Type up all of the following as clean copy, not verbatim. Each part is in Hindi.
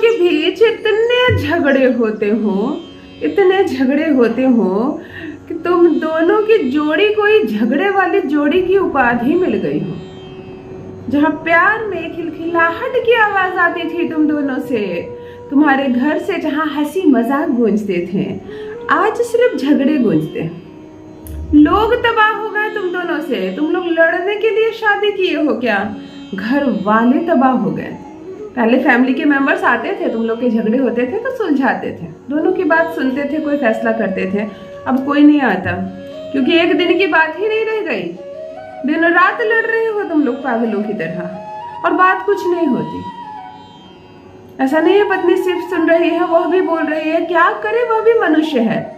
के बीच इतने झगड़े होते हो कि तुम दोनों की जोड़ी कोई झगड़े वाली जोड़ी की उपाधि मिल गई हो। जहाँ प्यार में खिलखिलाहट की आवाज आती थी तुम दोनों से, तुम्हारे घर से जहाँ हंसी मजाक गूंजते थे, आज सिर्फ झगड़े गूंजते हैं। लोग तबाह हो गए तुम दोनों से। तुम लोग लड़ने के लिए शादी किए हो क्या? घर वाले तबाह हो गए। पहले फैमिली के मेंबर्स आते थे, तुम लोग के झगड़े होते थे तो सुलझाते थे, दोनों की बात सुनते थे, कोई फैसला करते थे। अब कोई नहीं आता, क्योंकि एक दिन की बात ही नहीं रह गई। दिन रात लड़ रहे हो तुम लोग पागलों की तरह, और बात कुछ नहीं होती। ऐसा नहीं है पत्नी सिर्फ सुन रही है, वह भी बोल रही है। क्या करे, वह भी मनुष्य है।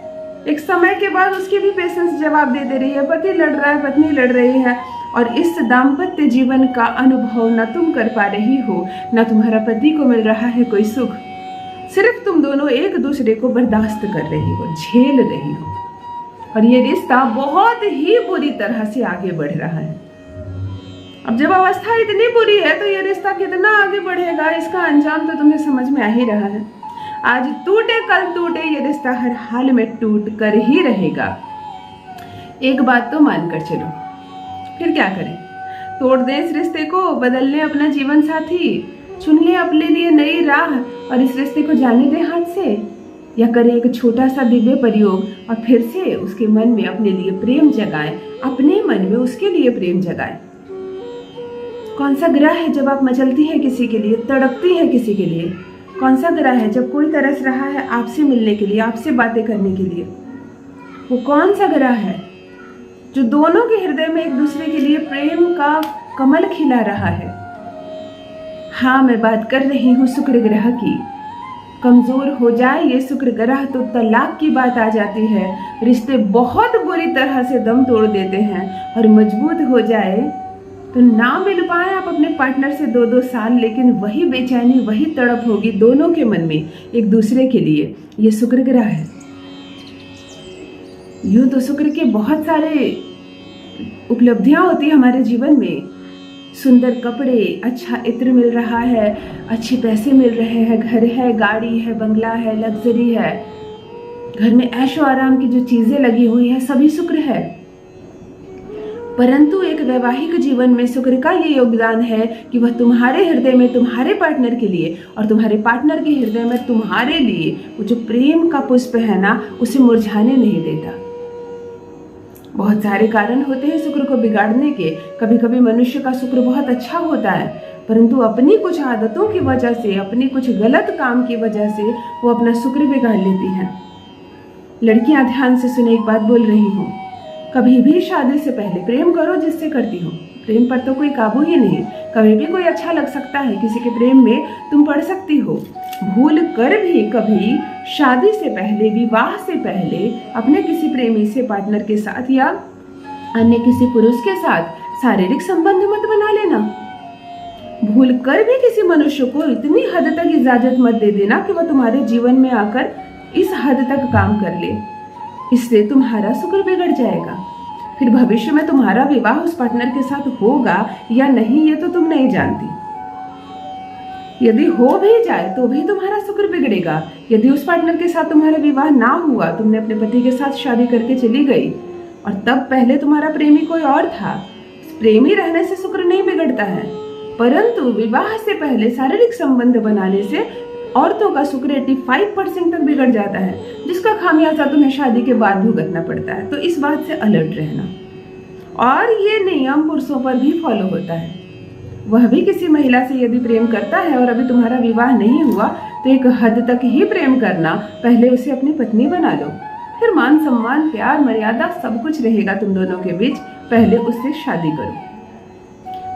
एक समय के बाद उसकी भी पेशेंस जवाब दे रही है। पति लड़ रहा है, पत्नी लड़ रही है, और इस दाम्पत्य जीवन का अनुभव न तुम कर पा रही हो, न तुम्हारा पति को मिल रहा है कोई सुख। सिर्फ तुम दोनों एक दूसरे को बर्दाश्त कर रही हो, झेल रही हो, और ये रिश्ता बहुत ही बुरी तरह से आगे बढ़ रहा है। अब जब अवस्था इतनी बुरी है तो ये रिश्ता कितना आगे बढ़ेगा, इसका अंजाम तो तुम्हें समझ में आ ही रहा है। आज टूटे कल टूटे, ये रिश्ता हर हाल में टूट कर ही रहेगा। एक बात तो मानकर चलो, फिर क्या करें? तोड़ दें इस रिश्ते को, बदल लें अपना जीवन साथी, चुन लें अपने लिए नई राह, और इस रिश्ते को जाने दें हाथ से, या करें एक छोटा सा दिव्य प्रयोग और फिर से उसके मन में अपने लिए प्रेम जगाएं, अपने मन में उसके लिए प्रेम जगाएं। कौन सा ग्रह है जब आप मचलती है किसी के लिए, तड़पती है किसी के लिए? कौन सा ग्रह है जब कोई तरस रहा है आपसे मिलने के लिए, आपसे बातें करने के लिए? वो कौन सा ग्रह है जो दोनों के हृदय में एक दूसरे के लिए प्रेम का कमल खिला रहा है? हाँ, मैं बात कर रही हूँ शुक्र ग्रह की। कमजोर हो जाए ये शुक्र ग्रह तो तलाक की बात आ जाती है। रिश्ते बहुत बुरी तरह से दम तोड़ देते हैं, और मजबूत हो जाए तो ना मिल पाए आप अपने पार्टनर से 2-2 साल, लेकिन वही बेचैनी, वही तड़प होगी दोनों के मन में एक दूसरे के लिए। ये शुक्र ग्रह है। यूं तो शुक्र के बहुत सारे उपलब्धियां होती है हमारे जीवन में। सुंदर कपड़े, अच्छा इत्र मिल रहा है, अच्छे पैसे मिल रहे हैं, घर है, गाड़ी है, बंगला है, लग्जरी है, घर में ऐशो आराम की जो चीजें लगी हुई है, सभी शुक्र है। परंतु एक वैवाहिक जीवन में शुक्र का ये योगदान है कि वह तुम्हारे हृदय में तुम्हारे पार्टनर के लिए, और तुम्हारे पार्टनर के हृदय में तुम्हारे लिए वो जो प्रेम का पुष्प है ना, उसे मुरझाने नहीं देता। बहुत सारे कारण होते हैं शुक्र को बिगाड़ने के। कभी कभी मनुष्य का शुक्र बहुत अच्छा होता है, परंतु अपनी कुछ आदतों की वजह से, अपनी कुछ गलत काम की वजह से वो अपना शुक्र बिगाड़ लेती हैं। लड़कियां ध्यान से सुने, एक बात बोल रही हूँ। कभी भी शादी से पहले प्रेम करो जिससे करती हो। प्रेम पर तो कोई काबू ही नहीं। कभी भी कोई अच्छा लग सकता है, किसी के प्रेम में तुम पड़ सकती हो। भूल कर भी कभी शादी से पहले, विवाह से पहले अपने किसी प्रेमी से, पार्टनर के साथ या अन्य किसी पुरुष के साथ शारीरिक संबंध मत बना लेना। भूल कर भी किसी मनुष्य को इतनी हद तक इजाजत मत दे देना कि वह तुम्हारे जीवन में आकर इस हद तक काम कर ले। इससे तुम्हारा शुक्र बिगड़ जाएगा। फिर भविष्य में तुम्हारा विवाह उस पार्टनर के साथ होगा या नहीं, ये तो तुम नहीं जानती। यदि हो भी जाए तो भी तुम्हारा शुक्र बिगड़ेगा। यदि उस पार्टनर के साथ तुम्हारा विवाह ना हुआ, तुमने अपने पति के साथ शादी करके चली गई, और तब पहले तुम्हारा प्रेमी कोई और था, प्रेमी रहने से शुक्र नहीं बिगड़ता है, परंतु विवाह से पहले शारीरिक संबंध बनाने से औरतों का शुक्र 85% तक बिगड़ जाता है, जिसका खामियाजा तुम्हें शादी के बाद भुगतना पड़ता है। तो इस बात से अलर्ट रहना। और ये नियम पुरुषों पर भी फॉलो होता है। वह भी किसी महिला से यदि प्रेम करता है और अभी तुम्हारा विवाह नहीं हुआ, तो एक हद तक ही प्रेम करना। पहले उसे अपनी पत्नी बना लो, फिर मान सम्मान, प्यार, मर्यादा सब कुछ रहेगा तुम दोनों के बीच। पहले उससे शादी करो।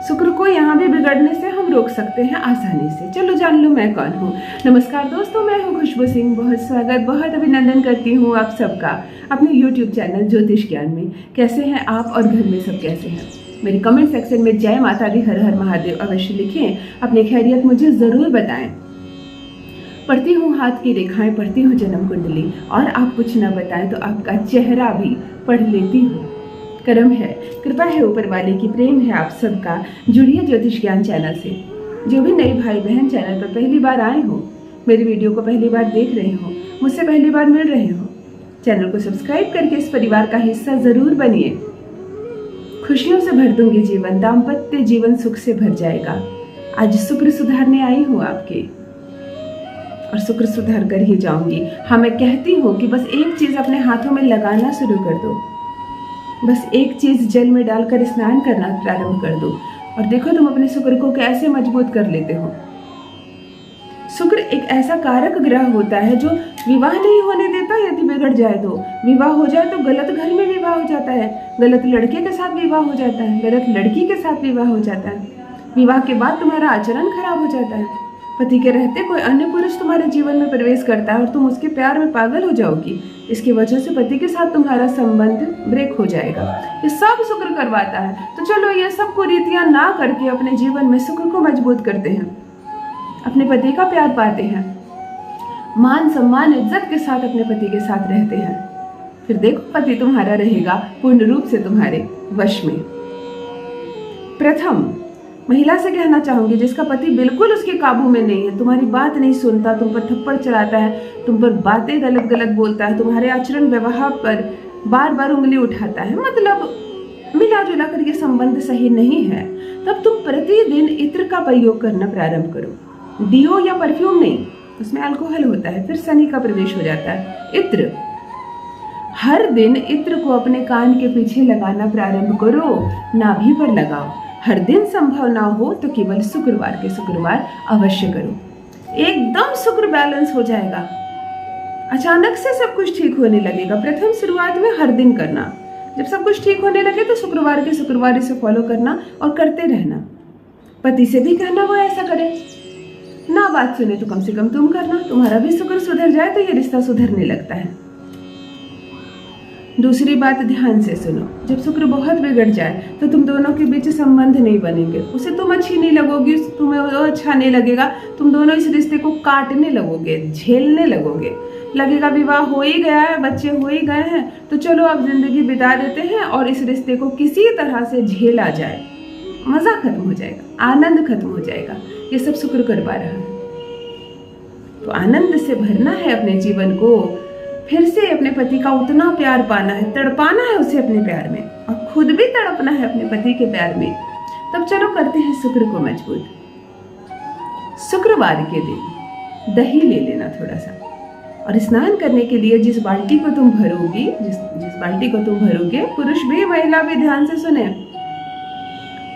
शुक्र को यहाँ भी बिगड़ने से हम रोक सकते हैं आसानी से। चलो जान लो मैं कौन हूँ। नमस्कार दोस्तों, मैं हूँ खुशबू सिंह। बहुत स्वागत, बहुत अभिनंदन करती हूँ आप सबका अपने YouTube चैनल ज्योतिष ज्ञान में। कैसे हैं आप और घर में सब कैसे हैं? मेरे कमेंट सेक्शन में जय माता दी, हर हर महादेव अवश्य लिखें। अपनी खैरियत मुझे ज़रूर बताएं। पढ़ती हूँ हाथ की रेखाएं, पढ़ती हूँ जन्म कुंडली, और आप कुछ ना बताएं तो आपका चेहरा भी पढ़ लेती हूँ। कर्म है, कृपा है ऊपर वाले की, प्रेम है आप सबका। जुड़िए ज्योतिष ज्ञान चैनल से। जो भी नए भाई बहन चैनल पर पहली बार आए हो, मेरी वीडियो को पहली बार देख रहे हो, मुझसे पहली बार मिल रहे हो, चैनल को सब्सक्राइब करके इस परिवार का हिस्सा जरूर बनिए। खुशियों से भर दूंगी जीवन, दाम्पत्य जीवन सुख से भर जाएगा। आज शुक्र सुधारने आई हूँ आपके, और शुक्र सुधार कर ही जाऊंगी। हाँ, मैं कहती हूँ कि बस एक चीज अपने हाथों में लगाना शुरू कर दो, बस एक चीज जल में डालकर स्नान करना प्रारंभ कर दो, और देखो तुम अपने शुक्र को कैसे मजबूत कर लेते हो। शुक्र एक ऐसा कारक ग्रह होता है जो विवाह नहीं होने देता। यदि बिगड़ जाए तो, विवाह हो जाए तो गलत घर में विवाह हो जाता है, गलत लड़के के साथ विवाह हो जाता है, गलत लड़की के साथ विवाह हो जाता है, विवाह के बाद तुम्हारा आचरण खराब हो जाता है, पति के रहते कोई अन्य पुरुष तुम्हारे जीवन में प्रवेश करता है और तुम उसके प्यार में पागल हो जाओगी। इसकी वजह से पति के साथ तुम्हारा संबंध ब्रेक हो जाएगा। ये सब शुक्र करवाता है। तो चलो ये सब कुरीतियां ना करके अपने जीवन में शुक्र को मजबूत करते हैं, अपने पति का प्यार पाते हैं, मान सम्मान इज्जत के साथ अपने पति के साथ रहते हैं। फिर देखो पति तुम्हारा रहेगा पूर्ण रूप से तुम्हारे वश में। प्रथम महिला से कहना चाहूंगी जिसका पति बिल्कुल उसके काबू में नहीं है, तुम्हारी बात नहीं सुनता, तुम पर थप्पड़ चलाता है, तुम पर बातें गलत गलत बोलता है, तुम्हारे आचरण व्यवहार पर बार बार उंगली उठाता है, मतलब मिला जुला कर ये संबंध सही नहीं है, तब तुम प्रतिदिन इत्र का प्रयोग करना प्रारंभ करो। डियो या परफ्यूम नहीं, उसमें अल्कोहल होता है, फिर शनि का प्रवेश हो जाता है। इत्र, हर दिन इत्र को अपने कान के पीछे लगाना प्रारंभ करो, नाभि पर लगाओ। हर दिन संभव ना हो तो केवल शुक्रवार के शुक्रवार अवश्य करो। एकदम शुक्र बैलेंस हो जाएगा, अचानक से सब कुछ ठीक होने लगेगा। प्रथम शुरुआत में हर दिन करना, जब सब कुछ ठीक होने लगे तो शुक्रवार के शुक्रवार इसे फॉलो करना और करते रहना। पति से भी कहना वो ऐसा करे, ना बात सुने तो कम से कम तुम करना, तुम्हारा भी शुक्र सुधर जाए तो ये रिश्ता सुधरने लगता है। दूसरी बात ध्यान से सुनो, जब शुक्र बहुत बिगड़ जाए तो तुम दोनों के बीच संबंध नहीं बनेंगे, उसे तुम अच्छी नहीं लगोगी, तुम्हें वो अच्छा नहीं लगेगा, तुम दोनों इस रिश्ते को काटने लगोगे, झेलने लगोगे। लगेगा विवाह हो ही गया है, बच्चे हो ही गए हैं, तो चलो अब जिंदगी बिता देते हैं और इस रिश्ते को किसी तरह से झेला जाए। मजा खत्म हो जाएगा, आनंद खत्म हो जाएगा। ये सब शुक्र करवा रहा है। तो आनंद से भरना है अपने जीवन को, फिर से अपने पति का उतना प्यार पाना है, तड़पाना है उसे अपने प्यार में, और खुद भी तड़पना है अपने पति के प्यार में। तब चलो करते हैं शुक्र को मजबूत। शुक्रवार के दिन दही ले लेना थोड़ा सा, और स्नान करने के लिए जिस बाल्टी को तुम भरोगी, जिस बाल्टी को तुम भरोगे, पुरुष भी महिला भी ध्यान से सुने,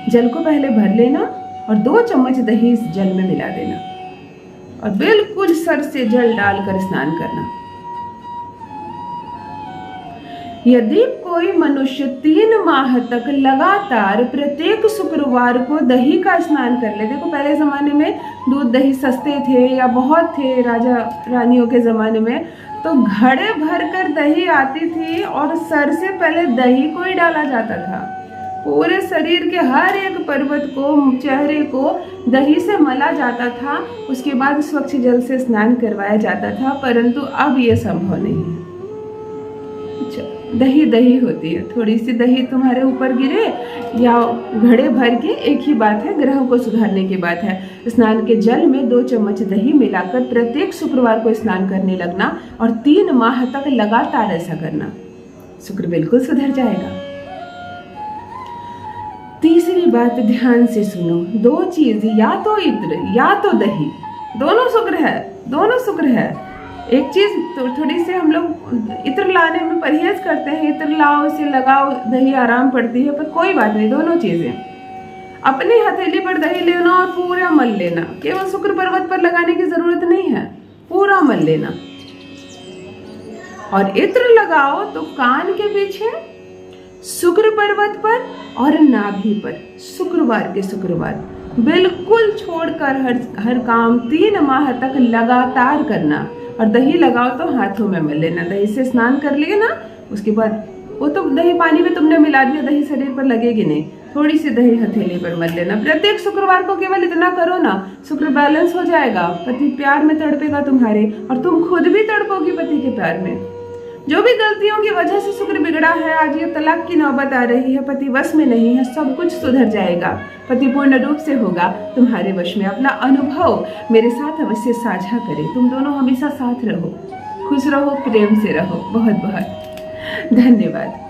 जल को पहले भर लेना और 2 चम्मच दही इस जल में मिला देना, और बिल्कुल सर से जल डालकर स्नान करना। यदि कोई मनुष्य 3 माह तक लगातार प्रत्येक शुक्रवार को दही का स्नान कर ले, देखो पहले जमाने में दूध दही सस्ते थे या बहुत थे, राजा रानियों के जमाने में, तो घड़े भरकर दही आती थी और सर से पहले दही को ही डाला जाता था। पूरे शरीर के हर एक पर्वत को, चेहरे को दही से मला जाता था, उसके बाद स्वच्छ जल से स्नान करवाया जाता था, परंतु अब ये संभव नहीं है। दही दही होती है, थोड़ी सी दही तुम्हारे ऊपर गिरे या घड़े भर के, एक ही बात है, ग्रहों को सुधारने की बात है। स्नान के जल में 2 चम्मच दही मिलाकर प्रत्येक शुक्रवार को स्नान करने लगना और 3 माह तक लगातार ऐसा करना, शुक्र बिल्कुल सुधर जाएगा। तीसरी बात ध्यान से सुनो, 2 चीज, या तो इत्र या तो दही, दोनों शुक्र है, दोनों शुक्र है। एक चीज तो थोड़ी सी हम लोग इत्र लाने में परहेज करते हैं, इत्र लाओ, इसे लगाओ, दही आराम पड़ती है, पर कोई बात नहीं, दोनों चीजें। अपनी हथेली पर दही लेना और पूरा मल लेना, केवल शुक्र पर्वत पर लगाने की जरूरत नहीं है, पूरा मल लेना। और इत्र लगाओ तो कान के पीछे, शुक्र पर्वत पर और नाभि पर, शुक्रवार के शुक्रवार बिल्कुल छोड़कर हर काम 3 माह तक लगातार करना। और दही लगाओ तो हाथों में मल लेना, दही से स्नान कर लिए ना, उसके बाद वो तो दही पानी में तुमने मिला दिया, दही शरीर पर लगेगी नहीं, थोड़ी सी दही हथेली पर मल लेना। प्रत्येक शुक्रवार को केवल इतना करो ना, शुक्र बैलेंस हो जाएगा, पति प्यार में तड़पेगा तुम्हारे, और तुम खुद भी तड़पोगी पति के प्यार में। जो भी गलतियों की वजह से शुक्र बिगड़ बिगड़ा है, आज ये तलाक की नौबत आ रही है, पति वश में नहीं है, सब कुछ सुधर जाएगा, पति पूर्ण रूप से होगा तुम्हारे वश में। अपना अनुभव मेरे साथ अवश्य साझा करें। तुम दोनों हमेशा साथ रहो, खुश रहो, प्रेम से रहो। बहुत बहुत धन्यवाद।